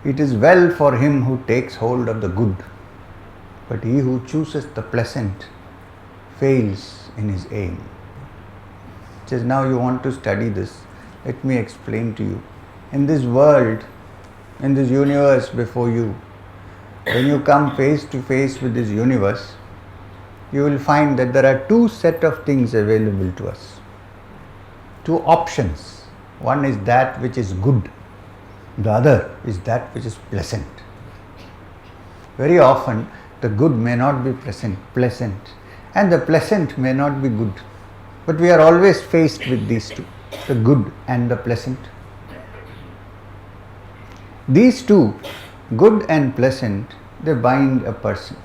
It is well for him who takes hold of the good, but he who chooses the pleasant fails in his aim. Just now you want to study this. Let me explain to you. In this world, in this universe before you, when you come face to face with this universe, you will find that there are two set of things available to us. Two options. One is that which is good. The other is that which is pleasant. Very often, the good may not be pleasant, and the pleasant may not be good. But we are always faced with these two, the good and the pleasant. These two, good and pleasant, they bind a person.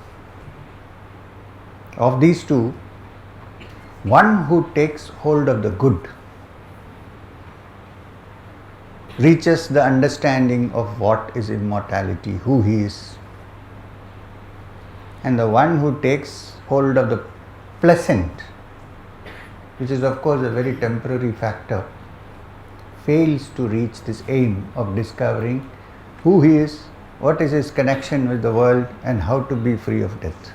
Of these two, one who takes hold of the good reaches the understanding of what is immortality, who he is. And the one who takes hold of the pleasant, which is of course a very temporary factor, fails to reach this aim of discovering who he is, what is his connection with the world, and how to be free of death.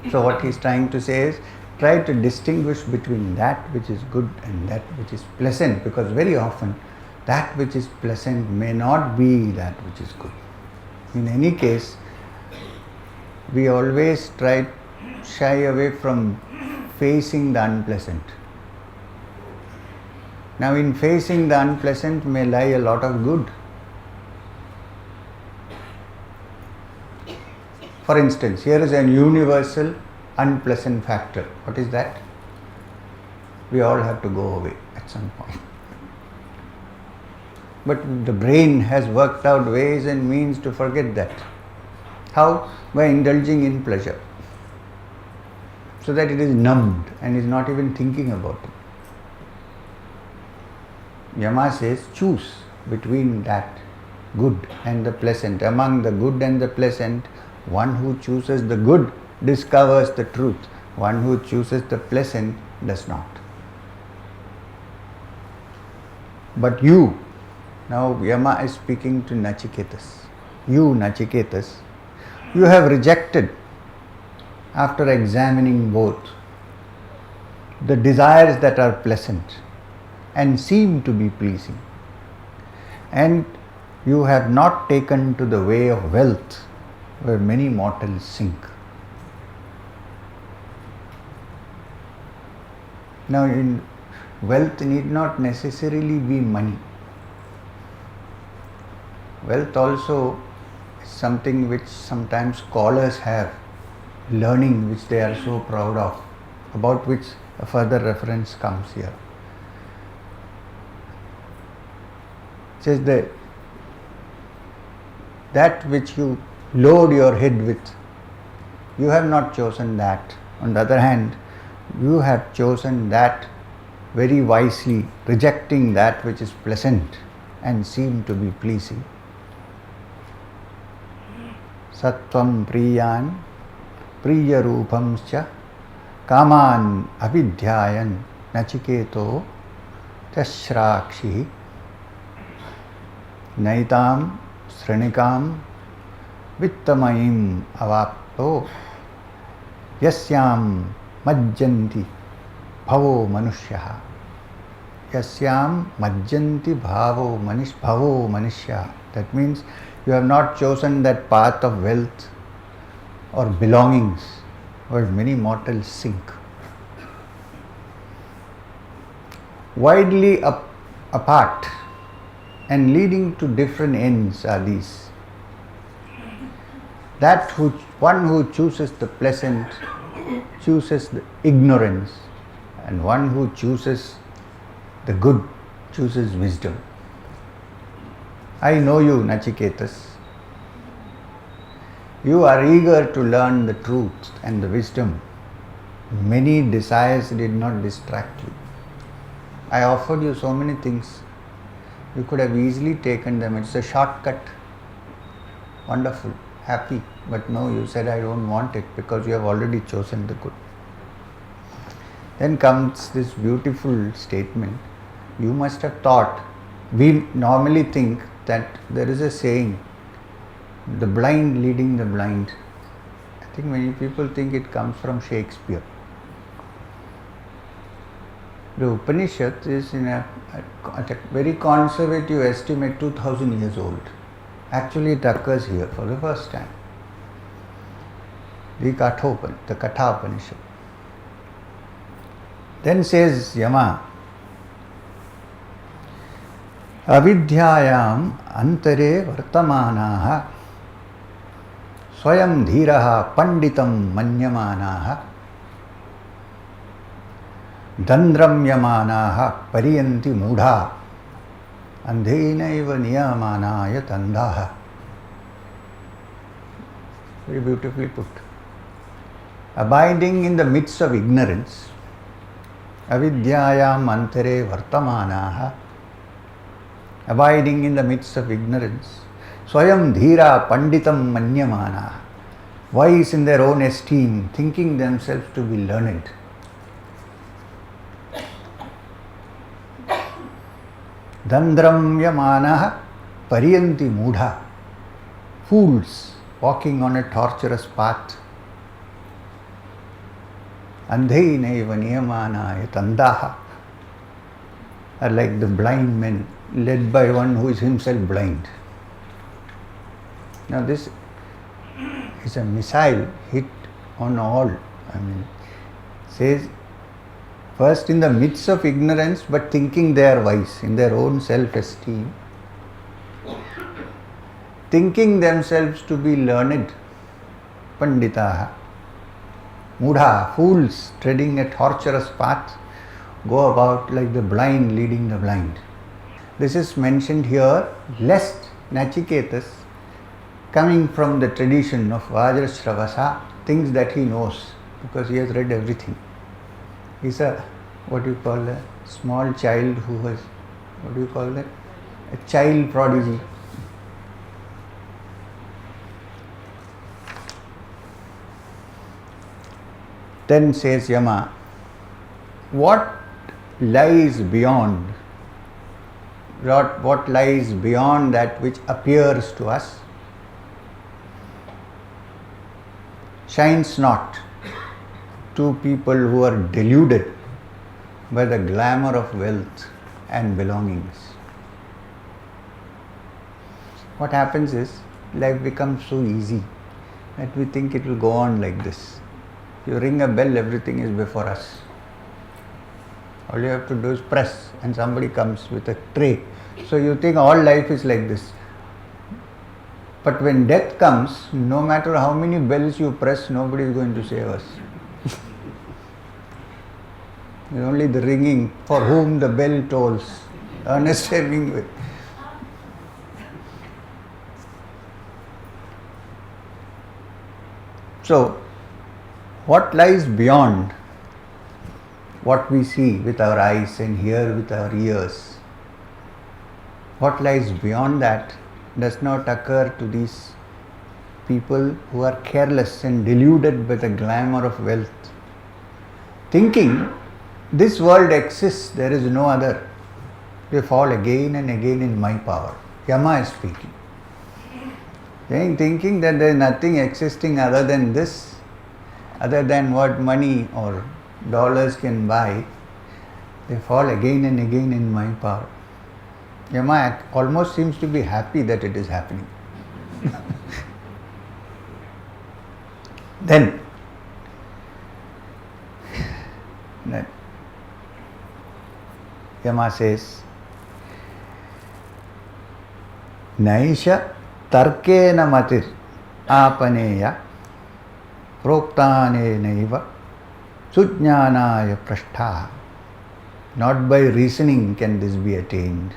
So what he is trying to say is, try to distinguish between that which is good and that which is pleasant, because very often that which is pleasant may not be that which is good. In any case, we always shy away from facing the unpleasant. Now, in facing the unpleasant may lie a lot of good. For instance, here is a universal unpleasant factor. What is that? We all have to go away at some point. But the brain has worked out ways and means to forget that. How? By indulging in pleasure, so that it is numbed and is not even thinking about it. Yama says, choose between that good and the pleasant. Among the good and the pleasant, one who chooses the good discovers the truth. One who chooses the pleasant does not. But you, now Yama is speaking to Nachiketas. You, Nachiketas, you have rejected, after examining both, the desires that are pleasant and seem to be pleasing, and you have not taken to the way of wealth, where many mortals sink. Now, in wealth need not necessarily be money. Wealth also is something which sometimes scholars have, learning which they are so proud of, about which a further reference comes here. It says that which you load your head with, you have not chosen that. On the other hand, you have chosen that very wisely, rejecting that which is pleasant and seem to be pleasing. Sattvam priyan priya rupamscha kaman avidhyayan nachiketo tashrakshi naitam srinikam vittamayim avapto yasyam majjanti bhavo manushyaha. Yasyam majjanti bhavo manushyaha. That means you have not chosen that path of wealth or belongings where many mortals sink. Widely apart and leading to different ends are these. One who chooses the pleasant chooses the ignorance, and one who chooses the good chooses wisdom. I know you, Nachiketas. You are eager to learn the truth and the wisdom. Many desires did not distract you. I offered you so many things. You could have easily taken them. It's a shortcut. Wonderful, happy. But no, you said, I don't want it, because you have already chosen the good. Then comes this beautiful statement. You must have thought, we normally think that there is a saying, the blind leading the blind. I think many people think it comes from Shakespeare. The Upanishad is at a very conservative estimate 2000 years old. Actually it occurs here for the first time. The Katha Upanishad. Then says Yama, avidyayam antare vartamanaha swayam dhiraha panditam manyamanaha dandramyamanaha pariyanti mudha andhenaiva niyamanaya tandaha. Very beautifully put. Abiding in the midst of ignorance, avidyayam antare vartamanaha, abiding in the midst of ignorance, swayam dhira panditam manyamanaha, wise in their own esteem, thinking themselves to be learned. Dandramyamanaha pariyanti mudha, fools walking on a torturous path. Andheinaiva niyamanaya tandaha, are like the blind men led by one who is himself blind. Now this is a missile hit on all. Says first in the midst of ignorance, but thinking they are wise in their own self-esteem, thinking themselves to be learned, panditaha, mudha, fools treading a tortuous path, go about like the blind leading the blind. This is mentioned here lest Nachiketas, coming from the tradition of Vajrashravasa, thinks that he knows because he has read everything. He's a small child who has, a child prodigy. Then says Yama, what lies beyond? What lies beyond that which appears to us shines not to people who are deluded by the glamour of wealth and belongings. What happens is, life becomes so easy that we think it will go on like this. You ring a bell, everything is before us. All you have to do is press and somebody comes with a tray. So you think all life is like this. But when death comes, no matter how many bells you press, nobody is going to save us. It's only the ringing for whom the bell tolls. Ernest Hemingway. So, what lies beyond what we see with our eyes and hear with our ears? What lies beyond that does not occur to these people who are careless and deluded by the glamour of wealth. Thinking this world exists, there is no other. They fall again and again in my power. Yama is speaking. Thinking that there is nothing existing other than this, other than what money or dollars can buy, they fall again and again in my power. Yama almost seems to be happy that it is happening. Then Yama says, Naisha tarkena matir apaneya proktane naiva sujnanaya prashtha. Not by reasoning can this be attained.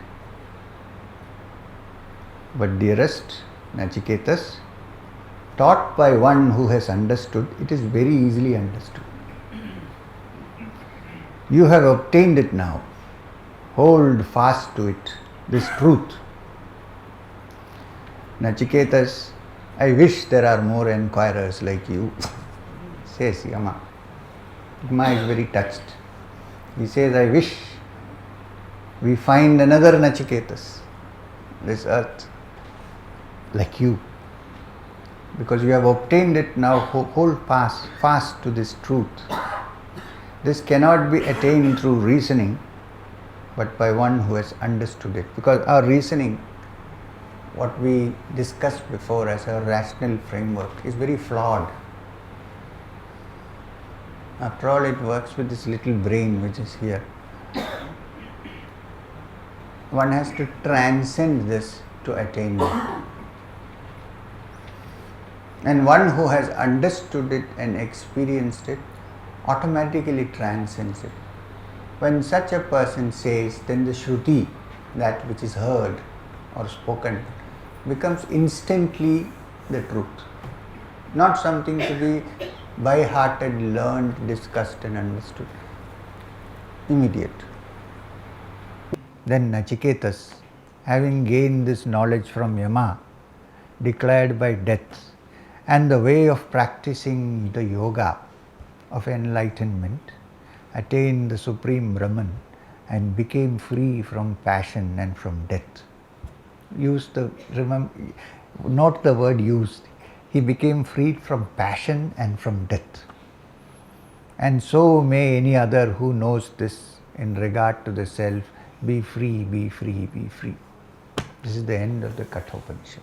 But dearest Nachiketas, taught by one who has understood, it is very easily understood. You have obtained it now. Hold fast to it, this truth. Nachiketas, I wish there are more enquirers like you, says Yama. Yama is very touched. He says, I wish we find another Nachiketas. this earth like you. Because you have obtained it now, hold fast to this truth. This cannot be attained through reasoning, but by one who has understood it. Because our reasoning, what we discussed before as a rational framework, is very flawed. After all, it works with this little brain which is here. One has to transcend this to attain it. And one who has understood it and experienced it automatically transcends it. When such a person says, then the Shruti, that which is heard or spoken, becomes instantly the truth. Not something to be by-hearted, learned, discussed and understood. Immediate. Then Nachiketas, having gained this knowledge from Yama, declared by death, and the way of practicing the yoga of enlightenment, attained the supreme Brahman and became free from passion and from death. Not the word used. He became freed from passion and from death. And so may any other who knows this in regard to the self be free, be free, be free. This is the end of the Kathaupanishad.